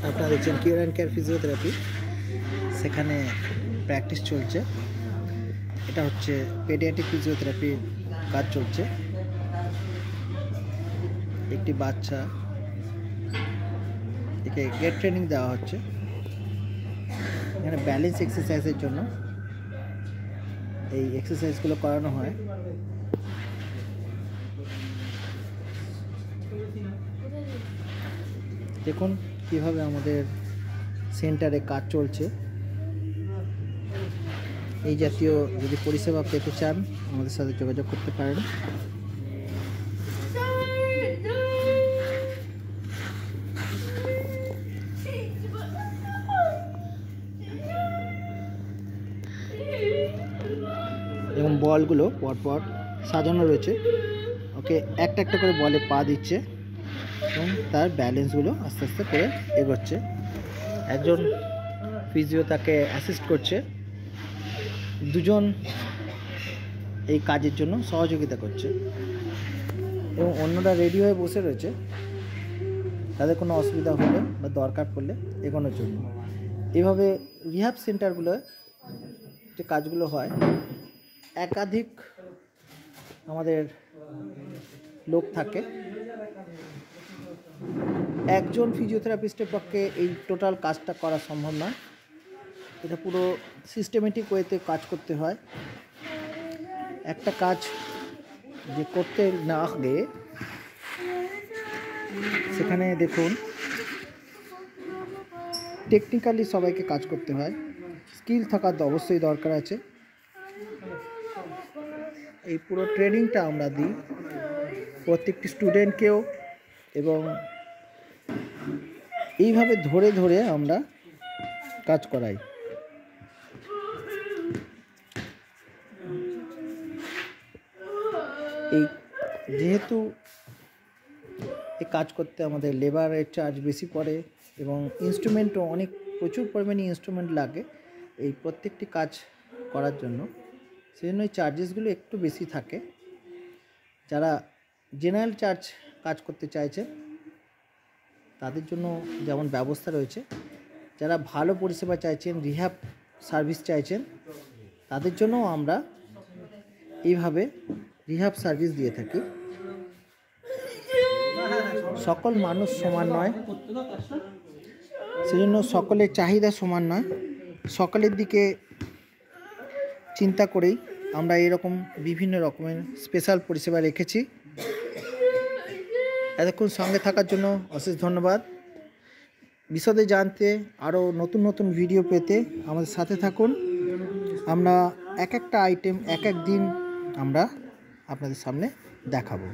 আপনারা দেখছেন কিউর and care physiotherapy, সেখানে প্র্যাকটিস চলছে। এটা হচ্ছে পেডিয়াট্রিক ফিজিওথেরাপির কাজ চলছে। একটি বাচ্চা, একে গেট ট্রেনিং দেওয়া হচ্ছে। এখানে ব্যালেন্স এক্সারসাইজের জন্য এই এক্সারসাইজগুলো করানো হয়। দেখুন কিভাবে আমাদের সেন্টারে কাজ চলছে। এই জাতীয় যদি পরিষেবা পেতে চান আমাদের সাথে যোগাযোগ করতে পারেন। এবং বলগুলো পরপর সাজানো রয়েছে। ওকে একটা একটা করে বলে পা দিচ্ছে এবং তার ব্যালেন্সগুলো আস্তে আস্তে করে এগোচ্ছে। একজন ফিজিও তাকে অ্যাসিস্ট করছে, দুজন এই কাজের জন্য সহযোগিতা করছে এবং অন্যরা রেডি হয়ে বসে রয়েছে তাদের কোনো অসুবিধা হলে বা দরকার পড়লে এগোনোর জন্য। এভাবে রিহ্যাব সেন্টারগুলোয় যে কাজগুলো হয়, একাধিক আমাদের লোক থাকে। একজন ফিজিওথেরাপিস্টের পক্ষে এই টোটাল কাজটা করা সম্ভব নয়। এটা পুরো সিস্টেমেটিক ওয়েতে কাজ করতে হয়। একটা কাজ যে করতে না গিয়ে সেখানে দেখুন টেকনিক্যালি সবাইকে কাজ করতে হয়, স্কিল থাকার তো অবশ্যই দরকার আছে। এই পুরো ট্রেনিংটা আমরা দিই প্রত্যেকটি স্টুডেন্টকেও, এবং এইভাবে ধরে ধরে আমরা কাজ করাই। এই যেহেতু এই কাজ করতে আমাদের লেবারের চার্জ বেশি পড়ে এবং ইনস্ট্রুমেন্টও প্রচুর পরিমাণে ইনস্ট্রুমেন্ট লাগে এই প্রত্যেকটি কাজ করার জন্য, সেজন্য এই চার্জেসগুলো একটু বেশি থাকে। যারা জেনারেল চার্জ কাজ করতে চাইছে তাদের জন্য যেমন ব্যবস্থা রয়েছে, যারা ভালো পরিষেবা চাইছেন, রিহ্যাব সার্ভিস চাইছেন, তাদের জন্যও আমরা এইভাবে রিহ্যাব সার্ভিস দিয়ে থাকি। সকল মানুষ সমান নয়, সেজন্য সকলের চাহিদা সমান নয়। সকলের দিকে চিন্তা করেই আমরা এরকম বিভিন্ন রকমের স্পেশাল পরিষেবা রেখেছি। এতক্ষণ সঙ্গে থাকার জন্য অশেষ ধন্যবাদ। বিশদে জানতে, আরও নতুন নতুন ভিডিও পেতে আমাদের সাথে থাকুন। আমরা এক একটা আইটেম এক এক দিন আমরা আপনাদের সামনে দেখাবো।